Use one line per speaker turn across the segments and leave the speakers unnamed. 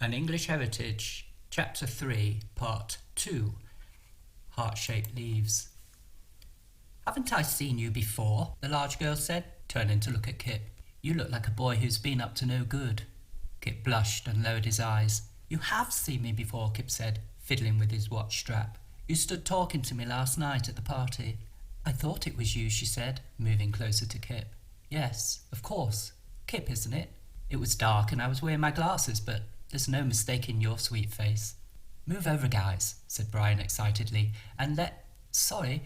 An English Heritage, Chapter 3, Part 2, Heart-Shaped Leaves. "Haven't I seen you before?" the large girl said, turning to look at Kip. "You look like a boy who's been up to no good." Kip blushed and lowered his eyes. "You have seen me before," Kip said, fiddling with his watch strap. "You stood talking to me last night at the party." "I thought it was you," she said, moving closer to Kip. "Yes, of course. Kip, isn't it? It was dark and I was wearing my glasses, but there's no mistaking your sweet face." "Move over, guys," said Brian excitedly, "and Sorry,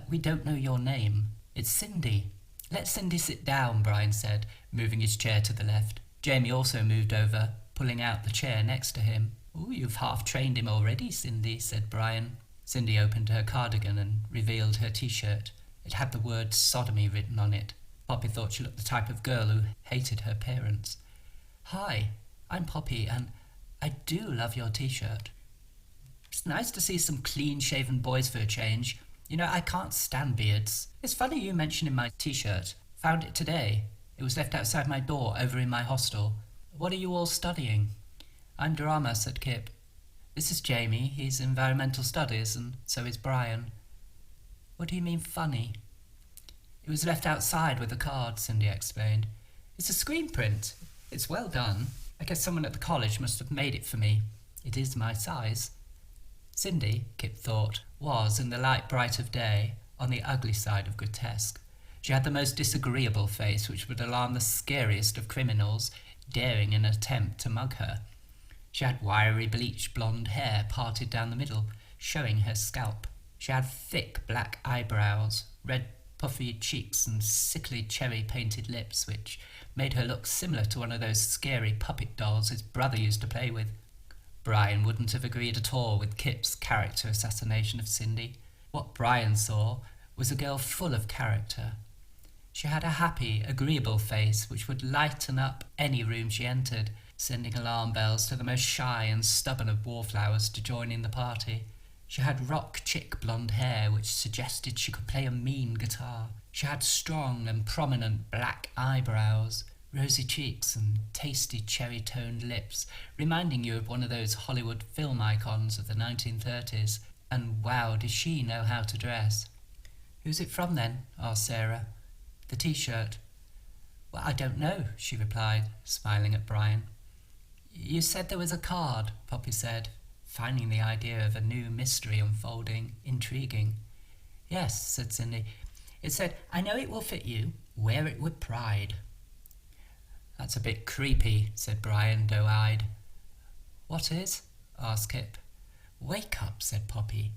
we don't know your name." "It's Cindy." "Let Cindy sit down," Brian said, moving his chair to the left. Jamie also moved over, pulling out the chair next to him. "Oh, you've half-trained him already, Cindy," said Brian. Cindy opened her cardigan and revealed her T-shirt. It had the word sodomy written on it. Poppy thought she looked the type of girl who hated her parents. "Hi, I'm Poppy, and I do love your T-shirt." "It's nice to see some clean-shaven boys for a change. You know, I can't stand beards. It's funny you mentioning my T-shirt. Found it today. It was left outside my door over in my hostel. What are you all studying?" "I'm drama," said Kip. "This is Jamie. He's environmental studies, and so is Brian." "What do you mean funny?" "It was left outside with a card," Cindy explained. "It's a screen print. It's well done. I guess someone at the college must have made it for me. It is my size." Cindy, Kip thought, was, in the light bright of day, on the ugly side of grotesque. She had the most disagreeable face which would alarm the scariest of criminals, daring an attempt to mug her. She had wiry bleached blonde hair parted down the middle, showing her scalp. She had thick black eyebrows, red puffy cheeks and sickly cherry-painted lips, which made her look similar to one of those scary puppet dolls his brother used to play with. Brian wouldn't have agreed at all with Kip's character assassination of Cindy. What Brian saw was a girl full of character. She had a happy, agreeable face which would lighten up any room she entered, sending alarm bells to the most shy and stubborn of wallflowers to join in the party. She had rock-chick blonde hair which suggested she could play a mean guitar. She had strong and prominent black eyebrows, rosy cheeks and tasty cherry-toned lips, reminding you of one of those Hollywood film icons of the 1930s. And wow, did she know how to dress. "Who's it from then?" asked Sarah. "The T-shirt." "Well, I don't know," she replied, smiling at Brian. "You said there was a card," Poppy said, finding the idea of a new mystery unfolding intriguing. "Yes," said Cindy. "It said, 'I know it will fit you. Wear it with pride.'" "That's a bit creepy," said Brian, doe-eyed. "What is?" asked Kip. "Wake up," said Poppy.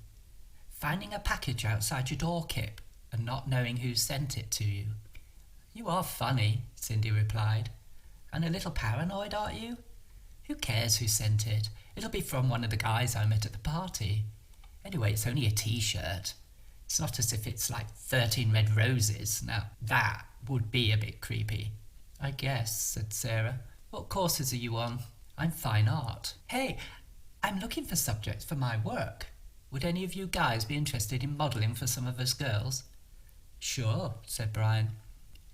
"Finding a package outside your door, Kip, and not knowing who sent it to you." "You are funny," Cindy replied. "And a little paranoid, aren't you? Who cares who sent it? It'll be from one of the guys I met at the party. Anyway, it's only a T-shirt. It's not as if it's like 13 red roses. Now, that would be a bit creepy." "I guess," said Sarah. "What courses are you on?" "I'm fine art." "Hey, I'm looking for subjects for my work. Would any of you guys be interested in modelling for some of us girls?" "Sure," said Brian.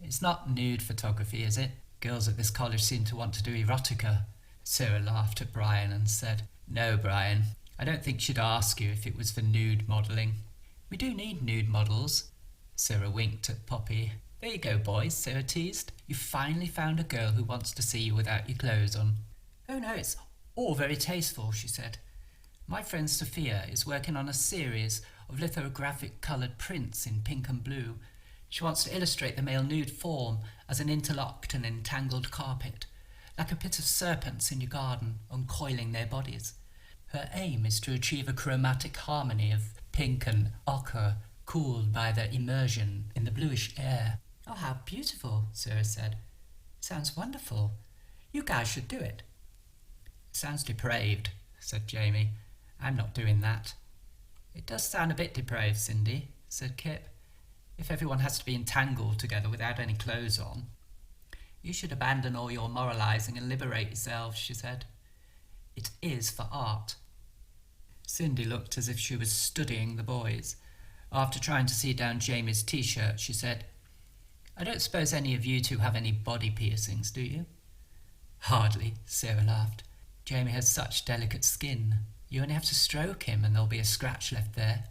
"It's not nude photography, is it? Girls at this college seem to want to do erotica." Sarah laughed at Brian and said, "No, Brian, I don't think she'd ask you if it was for nude modelling." "We do need nude models." Sarah winked at Poppy. "There you go, boys," Sarah teased. "You finally found a girl who wants to see you without your clothes on." "Oh no, it's all very tasteful," she said. "My friend Sophia is working on a series of lithographic coloured prints in pink and blue. She wants to illustrate the male nude form as an interlocked and entangled carpet, like a pit of serpents in your garden uncoiling their bodies. Her aim is to achieve a chromatic harmony of pink and ochre, cooled by the immersion in the bluish air." "Oh, how beautiful," Sarah said. "Sounds wonderful. You guys should do it." "It sounds depraved," said Jamie. "I'm not doing that." "It does sound a bit depraved, Cindy," said Kip. "If everyone has to be entangled together without any clothes on." "You should abandon all your moralising and liberate yourselves," she said. "It is for art." Cindy looked as if she was studying the boys. After trying to see down Jamie's T-shirt, she said, "I don't suppose any of you two have any body piercings, do you?" "Hardly," Sarah laughed. Jamie has such delicate skin. You only have to stroke him and there'll be a scratch left there.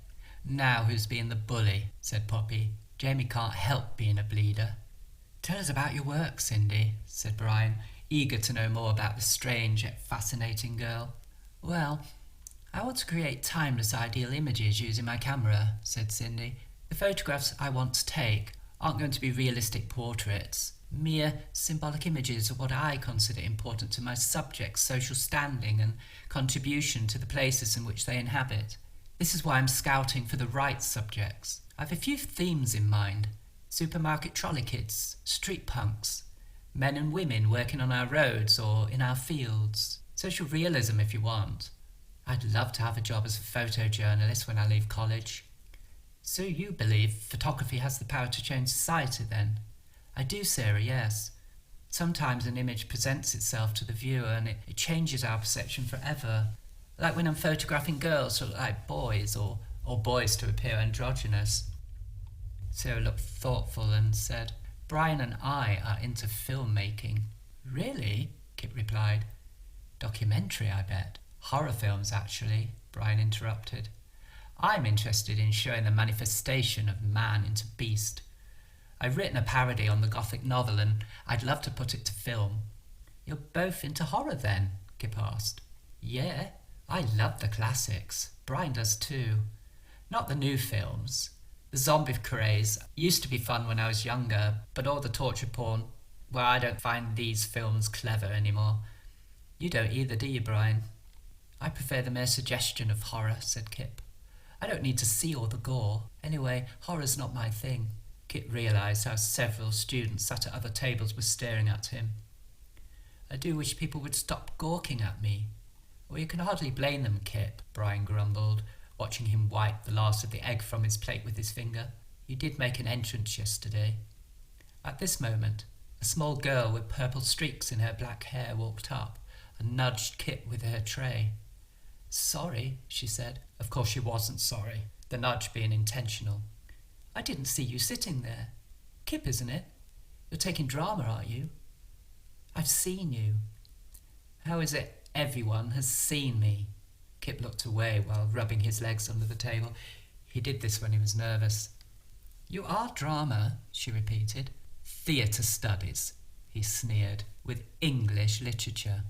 Now who's being the bully? Said Poppy. Jamie can't help being a bleeder. Tell us about your work, Cindy, said Brian, eager to know more about the strange yet fascinating girl. Well, I want to create timeless ideal images using my camera, said Cindy. The photographs I want to take aren't going to be realistic portraits, mere symbolic images of what I consider important to my subjects' social standing and contribution to the places in which they inhabit. This is why I'm scouting for the right subjects. I've a few themes in mind. Supermarket trolley kids, street punks, men and women working on our roads or in our fields. Social realism if you want. I'd love to have a job as a photojournalist when I leave college. So you believe photography has the power to change society then? I do, Sarah, yes. Sometimes an image presents itself to the viewer and it changes our perception forever. Like when I'm photographing girls to look like boys or boys to appear androgynous. Sarah looked thoughtful and said, Brian and I are into filmmaking. Really? Kip replied. Documentary, I bet. Horror films, actually, Brian interrupted. I'm interested in showing the manifestation of man into beast. I've written a parody on the Gothic novel and I'd love to put it to film. You're both into horror then? Kip asked. Yeah, I love the classics. Brian does too. Not the new films. The zombie craze used to be fun when I was younger, but all the torture porn, well, I don't find these films clever anymore. You don't either, do you, Brian? I prefer the mere suggestion of horror, said Kip. I don't need to see all the gore. Anyway, horror's not my thing. Kip realised how several students sat at other tables were staring at him. I do wish people would stop gawking at me. Well, you can hardly blame them, Kip, Brian grumbled, watching him wipe the last of the egg from his plate with his finger. You did make an entrance yesterday. At this moment, a small girl with purple streaks in her black hair walked up and nudged Kip with her tray. Sorry, she said. Of course she wasn't sorry, the nudge being intentional. I didn't see you sitting there. Kip, isn't it? You're taking drama, aren't you? I've seen you. How is it everyone has seen me? Kip looked away while rubbing his legs under the table. He did this when he was nervous. You are drama, she repeated. Theatre studies, he sneered, with English literature.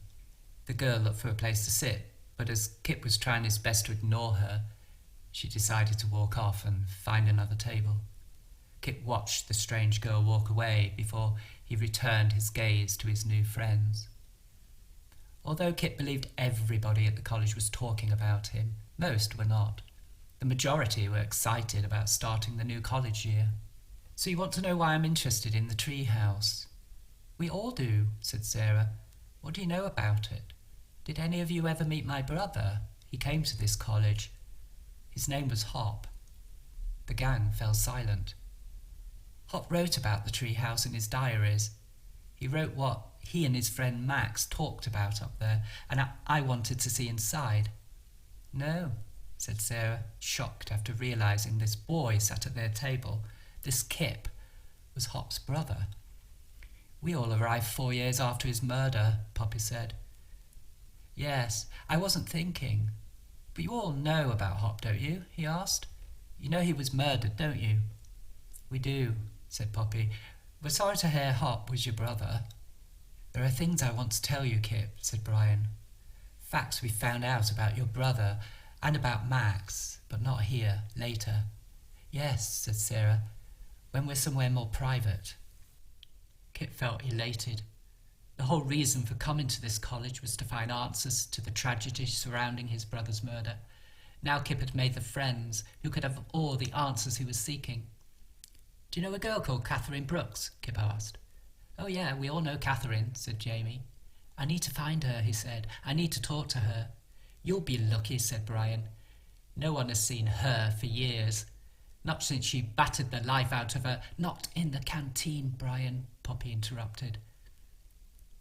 The girl looked for a place to sit, but as Kip was trying his best to ignore her, she decided to walk off and find another table. Kip watched the strange girl walk away before he returned his gaze to his new friends. Although Kip believed everybody at the college was talking about him, most were not. The majority were excited about starting the new college year. So you want to know why I'm interested in the tree house? We all do, said Sarah. What do you know about it? Did any of you ever meet my brother? He came to this college. His name was Hop. The gang fell silent. Hop wrote about the tree house in his diaries. He wrote what he and his friend Max talked about up there, and I wanted to see inside. No, said Sarah, shocked after realising this boy sat at their table, this Kip, was Hop's brother. We all arrived 4 years after his murder, Poppy said. Yes, I wasn't thinking. But you all know about Hop, don't you? He asked. You know he was murdered, don't you? We do, said Poppy. We're sorry to hear Hop was your brother. There are things I want to tell you, Kip, said Brian. Facts we found out about your brother and about Max, but not here, later. Yes, said Sarah, when we're somewhere more private. Kip felt elated. The whole reason for coming to this college was to find answers to the tragedy surrounding his brother's murder. Now Kip had made the friends who could have all the answers he was seeking. Do you know a girl called Catherine Brooks? Kip asked. Oh yeah, we all know Catherine, said Jamie. I need to find her, he said. I need to talk to her. You'll be lucky, said Brian. No one has seen her for years. Not since she battered the life out of her. Not in the canteen, Brian, Poppy interrupted.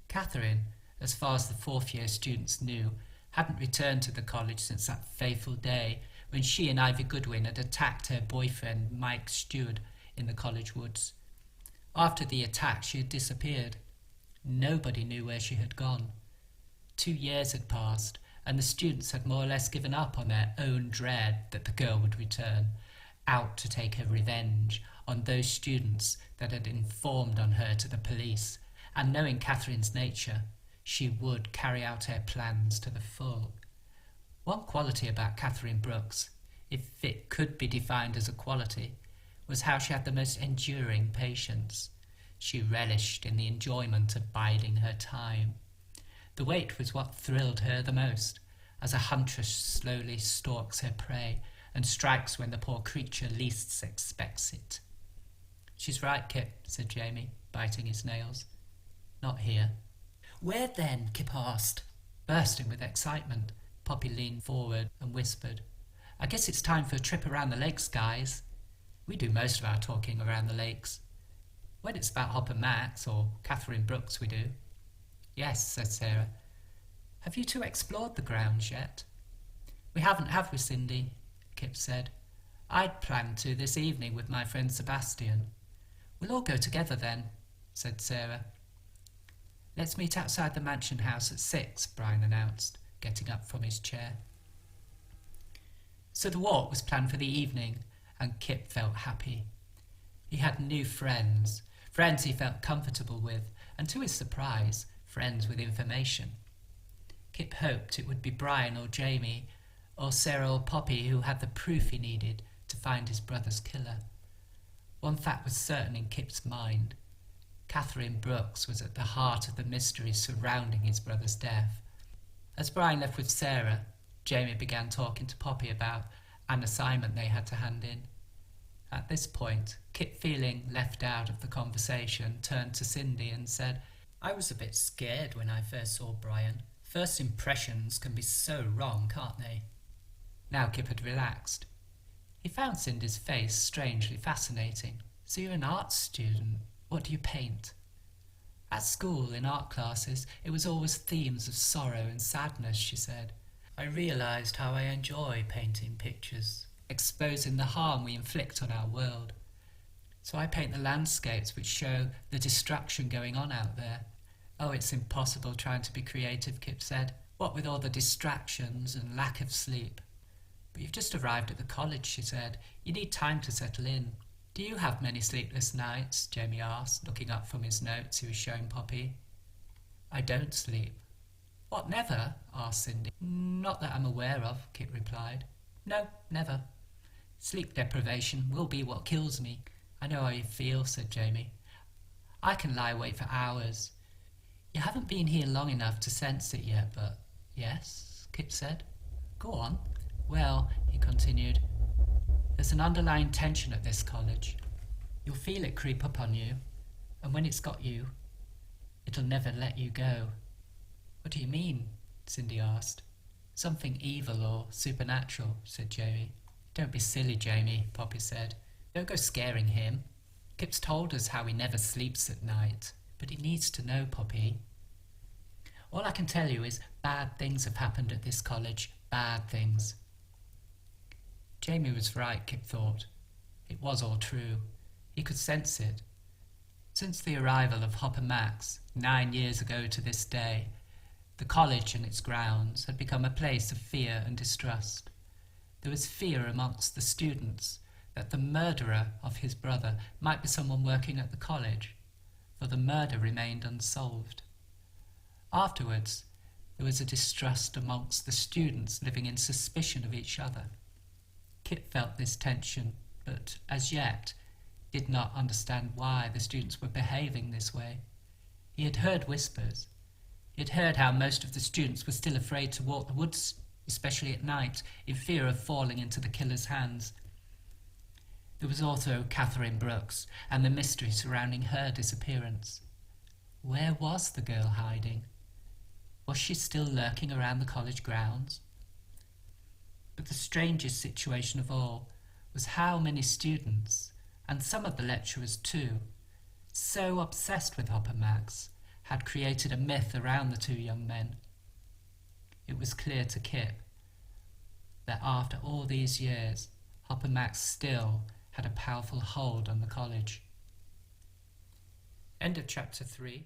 Catherine, as far as the fourth-year students knew, hadn't returned to the college since that fateful day when she and Ivy Goodwin had attacked her boyfriend, Mike Stewart, in the college woods. After the attack, she had disappeared. Nobody knew where she had gone. 2 years had passed, and the students had more or less given up on their own dread that the girl would return, out to take her revenge on those students that had informed on her to the police, and knowing Catherine's nature, she would carry out her plans to the full. One quality about Catherine Brooks, if it could be defined as a quality, was how she had the most enduring patience. She relished in the enjoyment of biding her time. The wait was what thrilled her the most, as a huntress slowly stalks her prey and strikes when the poor creature least expects it. "She's right, Kip," said Jamie, biting his nails. "Not here." "Where then?" Kip asked. Bursting with excitement, Poppy leaned forward and whispered, "I guess it's time for a trip around the lakes, guys. We do most of our talking around the lakes. When it's about Hop and Max or Catherine Brooks, we do." "Yes," said Sarah. "Have you two explored the grounds yet?" "We haven't, have we, Cindy?" Kip said. "I'd planned to this evening with my friend Sebastian." "We'll all go together then," said Sarah. "Let's meet outside the mansion house at 6, Brian announced, getting up from his chair. So the walk was planned for the evening, and Kip felt happy. He had new friends he felt comfortable with, and to his surprise, friends with information. Kip hoped it would be Brian or Jamie, or Sarah or Poppy who had the proof he needed to find his brother's killer. One fact was certain in Kip's mind. Catherine Brooks was at the heart of the mystery surrounding his brother's death. As Brian left with Sarah, Jamie began talking to Poppy about an assignment they had to hand in. At this point, Kip, feeling left out of the conversation, turned to Cindy and said, "I was a bit scared when I first saw Brian. First impressions can be so wrong, can't they?" Now Kip had relaxed. He found Cindy's face strangely fascinating. "So you're an art student. What do you paint?" "At school, in art classes, it was always themes of sorrow and sadness," she said. "I realised how I enjoy painting pictures, exposing the harm we inflict on our world. So I paint the landscapes which show the destruction going on out there." "Oh, it's impossible trying to be creative," Kip said. "What with all the distractions and lack of sleep." "But you've just arrived at the college," she said. "You need time to settle in." "Do you have many sleepless nights?" Jamie asked, looking up from his notes he was showing Poppy. "I don't sleep." "What, never?" asked Cindy. "Not that I'm aware of," Kip replied. "No, never. Sleep deprivation will be what kills me." "I know how you feel," said Jamie. "I can lie awake for hours. You haven't been here long enough to sense it yet, but..." "Yes," Kip said. "Go on." "Well," he continued, "there's an underlying tension at this college. You'll feel it creep up on you, and when it's got you, it'll never let you go." "What do you mean?" Cindy asked. "Something evil or supernatural," said Jamie. "Don't be silly, Jamie," Poppy said. "Don't go scaring him. Kip's told us how he never sleeps at night, but he needs to know, Poppy. All I can tell you is bad things have happened at this college, bad things." Jamie was right, Kip thought. It was all true. He could sense it. Since the arrival of Hop and Max, 9 years ago to this day, the college and its grounds had become a place of fear and distrust. There was fear amongst the students that the murderer of his brother might be someone working at the college, for the murder remained unsolved. Afterwards, there was a distrust amongst the students living in suspicion of each other. Kip felt this tension, but as yet did not understand why the students were behaving this way. He had heard whispers. He had heard how most of the students were still afraid to walk the woods, especially at night, in fear of falling into the killer's hands. There was also Catherine Brooks and the mystery surrounding her disappearance. Where was the girl hiding? Was she still lurking around the college grounds? But the strangest situation of all was how many students, and some of the lecturers too, so obsessed with Hop and Max, had created a myth around the two young men. It was clear to Kip that after all these years, Hop and Max still had a powerful hold on the college. End of chapter 3.